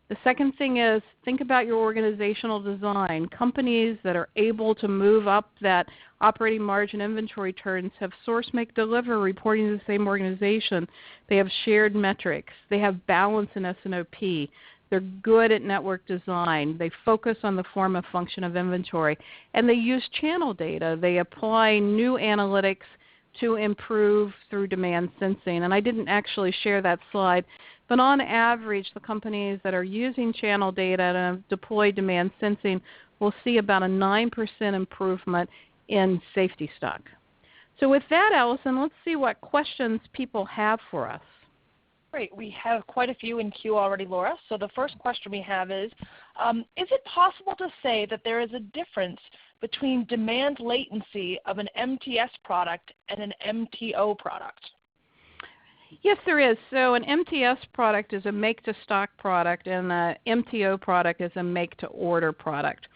The second thing is think about your organizational design. Companies that are able to move up that operating margin inventory turns have source, make, deliver reporting to the same organization. They have shared metrics. They have balance in S&OP. They're good at network design. They focus on the form of function of inventory. And they use channel data. They apply new analytics to improve through demand sensing. And I didn't actually share that slide, but on average, the companies that are using channel data and deploy demand sensing will see about a 9% improvement in safety stock. So with that, Allison, let's see what questions people have for us.
Great. We have quite a few in queue already, Lora. So the first question we have is it possible to say that there is a difference between demand latency of an MTS product and an MTO product?
Yes, there is. So an MTS product is a make-to-stock product, and an MTO product is a make-to-order product.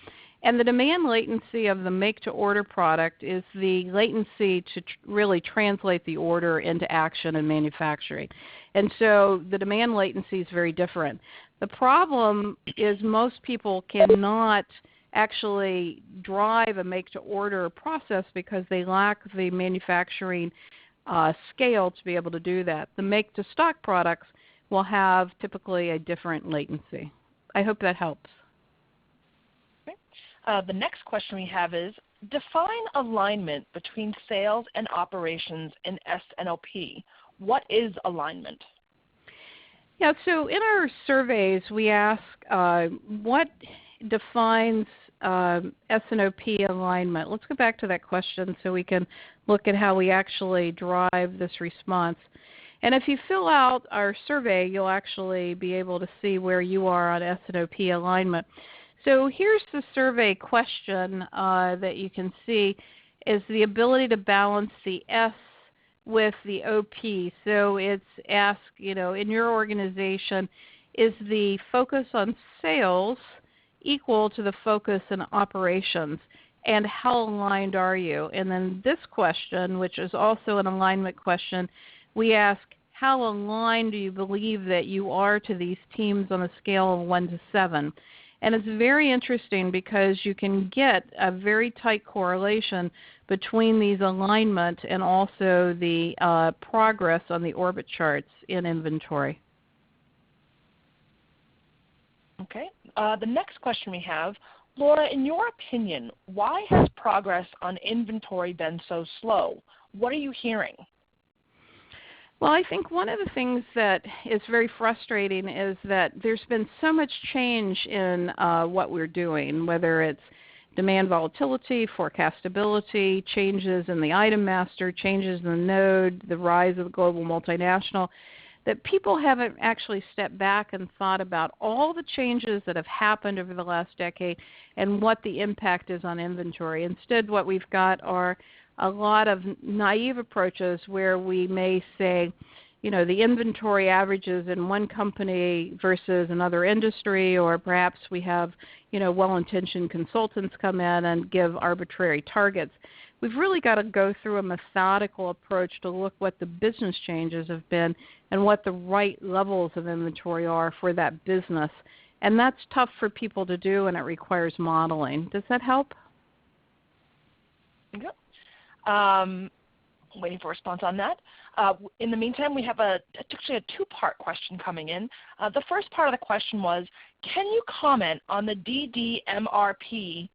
And the demand latency of the make-to-order product is the latency to really translate the order into action in manufacturing. And so the demand latency is very different. The problem is most people cannot actually drive a make-to-order process because they lack the manufacturing scale to be able to do that. The make-to-stock products will have typically a different latency. I hope that helps.
Okay. The next question we have is, define alignment between sales and operations in S&OP. What is alignment?
Yeah, so in our surveys we ask what defines S&OP alignment. Let's go back to that question so we can look at how we actually drive this response. And if you fill out our survey, you'll actually be able to see where you are on S&OP alignment. So here's the survey question that you can see is the ability to balance the S with the OP. So it's asked, you know, in your organization, is the focus on sales equal to the focus in operations, and how aligned are you? And then this question, which is also an alignment question, we ask, how aligned do you believe that you are to these teams on a scale of 1 to 7? And it's very interesting because you can get a very tight correlation between these alignment and also the progress on the orbit charts in inventory.
Okay. The next question we have, Lora, in your opinion, why has progress on inventory been so slow? What are you hearing?
Well, I think one of the things that is very frustrating is that there's been so much change in what we're doing, whether it's demand volatility, forecastability, changes in the item master, changes in the node, the rise of the global multinational, that people haven't actually stepped back and thought about all the changes that have happened over the last decade and what the impact is on inventory. Instead, what we've got are a lot of naive approaches where we may say, the inventory averages in one company versus another industry, or perhaps we have, well-intentioned consultants come in and give arbitrary targets. We've really got to go through a methodical approach to look what the business changes have been and what the right levels of inventory are for that business. And that's tough for people to do, and it requires modeling. Does that help?
Yep. Waiting for a response on that. In the meantime, we have actually a two-part question coming in. The first part of the question was, can you comment on the DDMRP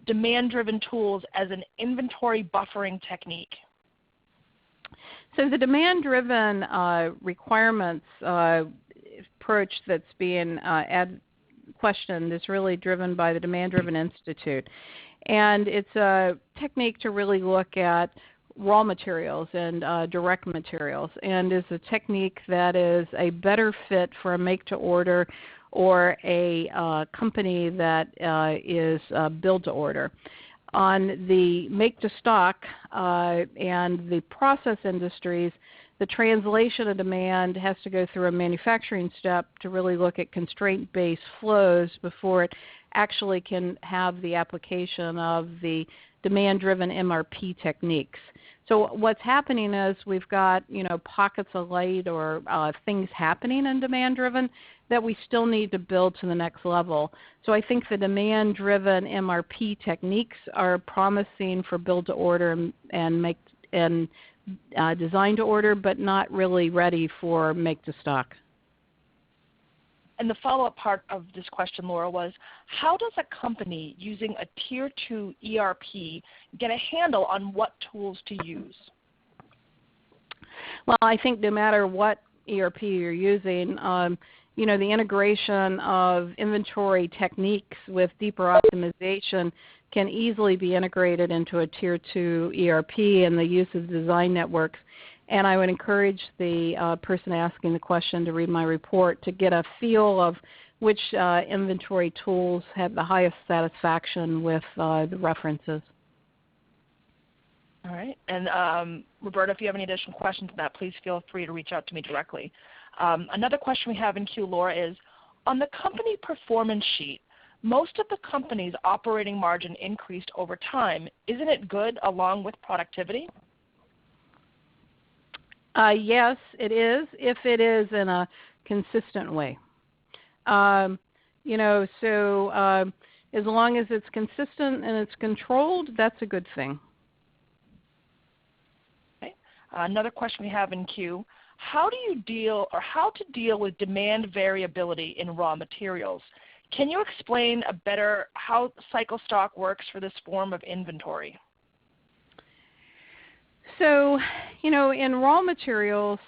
demand-driven tools as an inventory buffering technique?
So the demand-driven requirements approach that's being questioned is really driven by the Demand-Driven Institute. And it's a technique to really look at raw materials and direct materials, and is a technique that is a better fit for a make-to-order or a company that is build-to-order. On the make-to-stock and the process industries, the translation of demand has to go through a manufacturing step to really look at constraint-based flows before it actually can have the application of the demand-driven MRP techniques. So what's happening is we've got, pockets of light or things happening in demand-driven that we still need to build to the next level. So I think the demand-driven MRP techniques are promising for build-to-order and design-to-order, but not really ready for make-to-stock.
And the follow-up part of this question, Lora, was how does a company using a Tier 2 ERP get a handle on what tools to use?
Well, I think no matter what ERP you're using, the integration of inventory techniques with deeper optimization can easily be integrated into a Tier 2 ERP and the use of design networks. And I would encourage the person asking the question to read my report to get a feel of which inventory tools have the highest satisfaction with the references.
All right. And Roberta, if you have any additional questions on that, please feel free to reach out to me directly. Another question we have in queue, Lora, is on the company performance sheet, most of the company's operating margin increased over time. Isn't it good along with productivity?
Yes, it is, if it is in a consistent way. So as long as it's consistent and it's controlled, that's a good thing.
Okay. Another question we have in queue. How to deal with demand variability in raw materials? Can you explain better how cycle stock works for this form of inventory?
So, in raw materials,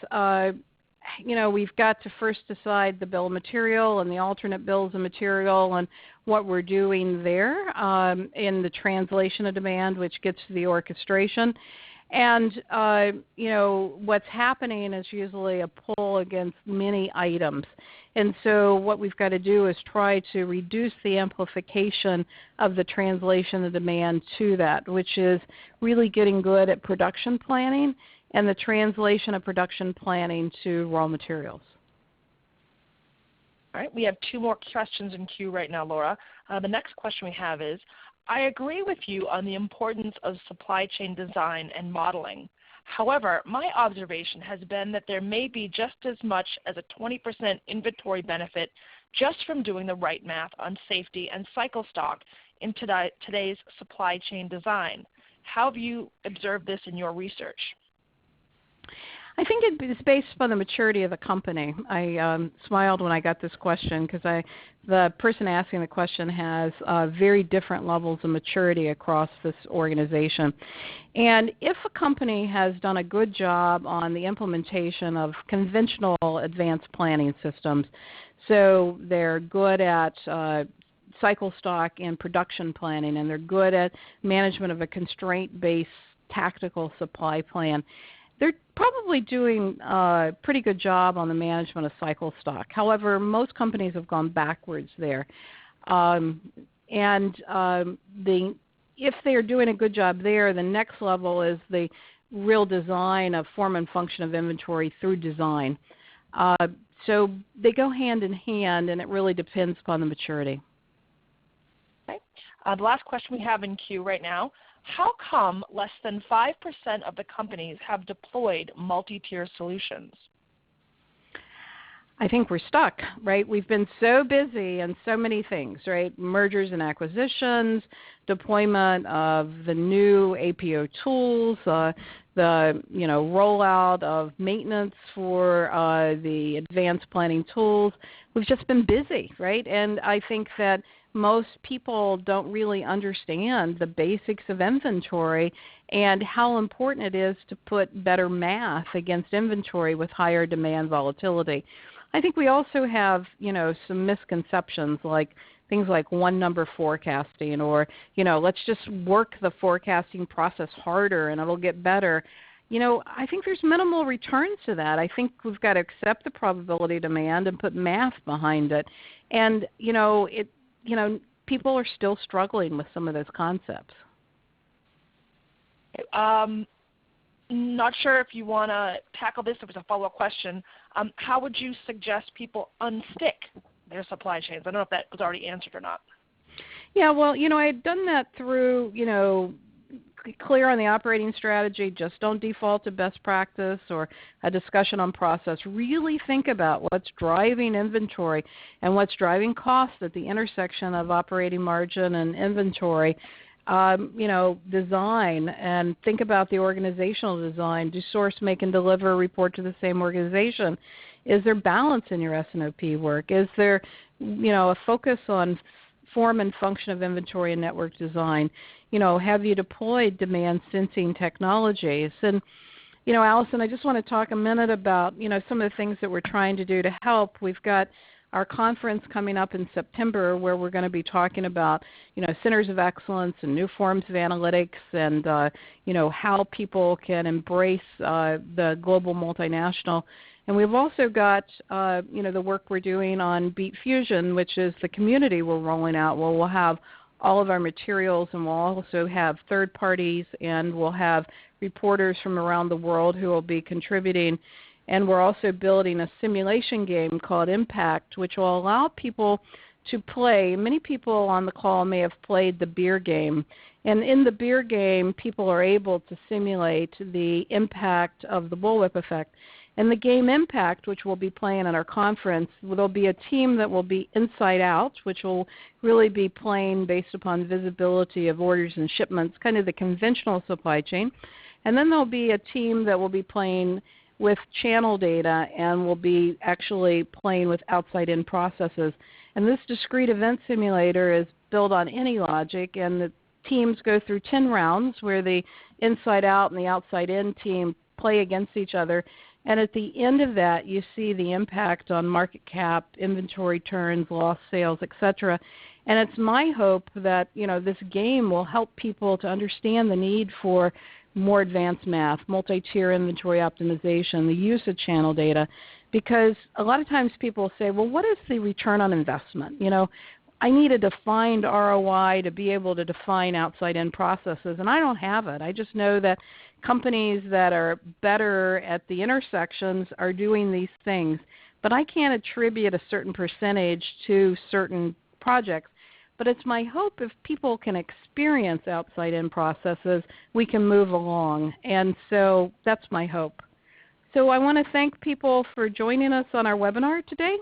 we've got to first decide the bill of material and the alternate bills of material and what we're doing there in the translation of demand, which gets to the orchestration. And, what's happening is usually a pull against many items. And so what we've got to do is try to reduce the amplification of the translation of demand to that, which is really getting good at production planning and the translation of production planning to raw materials.
All right. We have two more questions in queue right now, Lora. The next question we have is, I agree with you on the importance of supply chain design and modeling. However, my observation has been that there may be just as much as a 20% inventory benefit just from doing the right math on safety and cycle stock in today's supply chain design. How have you observed this in your research?
I think it's based upon the maturity of the company. I smiled when I got this question because the person asking the question has very different levels of maturity across this organization. And if a company has done a good job on the implementation of conventional advanced planning systems, so they're good at cycle stock and production planning, and they're good at management of a constraint-based tactical supply plan, they're probably doing a pretty good job on the management of cycle stock. However, most companies have gone backwards there. If they're doing a good job there, the next level is the real design of form and function of inventory through design. So they go hand in hand, and it really depends upon the maturity.
Okay. The last question we have in queue right now. How come less than 5% of the companies have deployed multi-tier solutions?
I think we're stuck, right? We've been so busy in so many things, right? Mergers and acquisitions, deployment of the new APO tools, the rollout of maintenance for the advanced planning tools. We've just been busy, right? And I think that most people don't really understand the basics of inventory and how important it is to put better math against inventory with higher demand volatility. I think we also have, some misconceptions like things like one number forecasting or, let's just work the forecasting process harder and it'll get better. I think there's minimal returns to that. I think we've got to accept the probability of demand and put math behind it. And, people are still struggling with some of those concepts.
Not sure if you want to tackle this. If it's a follow-up question, how would you suggest people unstick their supply chains? I don't know if that was already answered or not.
Yeah, well, I had done that through, clear on the operating strategy, just don't default to best practice, or a discussion on process. Really think about what's driving inventory and what's driving costs at the intersection of operating margin and inventory. Design, and think about the organizational design. Do source, make, and deliver report to the same organization? Is there balance in your S&OP work? Is there, a focus on form and function of inventory and network design? Have you deployed demand sensing technologies? And, Allison, I just want to talk a minute about, some of the things that we're trying to do to help. We've got our conference coming up in September where we're going to be talking about, centers of excellence and new forms of analytics and, how people can embrace the global multinational. And we've also got, the work we're doing on Beat Fusion, which is the community we're rolling out, where we'll have all of our materials, and we'll also have third parties, and we'll have reporters from around the world who will be contributing. And we're also building a simulation game called Impact, which will allow people to play. Many people on the call may have played the beer game. And in the beer game, people are able to simulate the impact of the bullwhip effect. And the game Impact, which we'll be playing at our conference, there'll be a team that will be inside out, which will really be playing based upon visibility of orders and shipments, kind of the conventional supply chain. And then there'll be a team that will be playing with channel data and will be actually playing with outside-in processes. And this discrete event simulator is built on AnyLogic, and the teams go through 10 rounds where the inside-out and the outside-in team play against each other. And at the end of that, you see the impact on market cap, inventory turns, lost sales, etc. And it's my hope that this game will help people to understand the need for more advanced math, multi-tier inventory optimization, the use of channel data, because a lot of times people say, well, what is the return on investment? I need a defined ROI to be able to define outside-in processes, and I don't have it. I just know that companies that are better at the intersections are doing these things, but I can't attribute a certain percentage to certain projects. But it's my hope if people can experience outside-in processes, we can move along. And so that's my hope. So I want to thank people for joining us on our webinar today.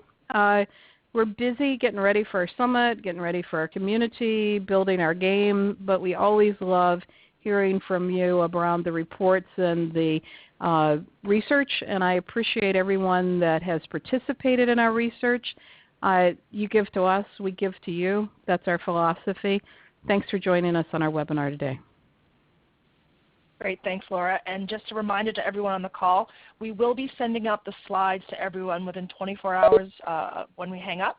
We're busy getting ready for our summit, getting ready for our community, building our game, but we always love hearing from you around the reports and the research, and I appreciate everyone that has participated in our research. You give to us, we give to you. That's our philosophy. Thanks for joining us on our webinar today.
Great, thanks, Laura. And just a reminder to everyone on the call, we will be sending out the slides to everyone within 24 hours when we hang up.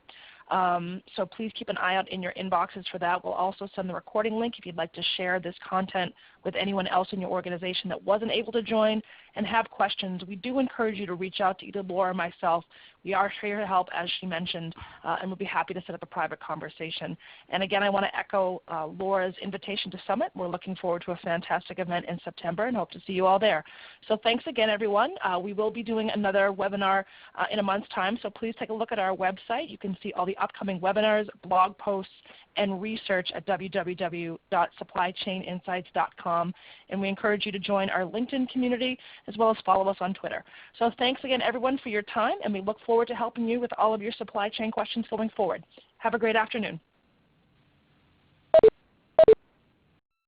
So please keep an eye out in your inboxes for that. We'll also send the recording link if you'd like to share this content with anyone else in your organization that wasn't able to join and have questions. We do encourage you to reach out to either Laura or myself. We are here to help, as she mentioned, and we'll be happy to set up a private conversation. And again, I want to echo Laura's invitation to Summit. We're looking forward to a fantastic event in September and hope to see you all there. So thanks again, everyone. We will be doing another webinar in a month's time, so please take a look at our website. You can see all the upcoming webinars, blog posts, and research at www.supplychaininsights.com. And we encourage you to join our LinkedIn community as well as follow us on Twitter. So thanks again, everyone, for your time, and we look forward to helping you with all of your supply chain questions going forward. Have a great afternoon.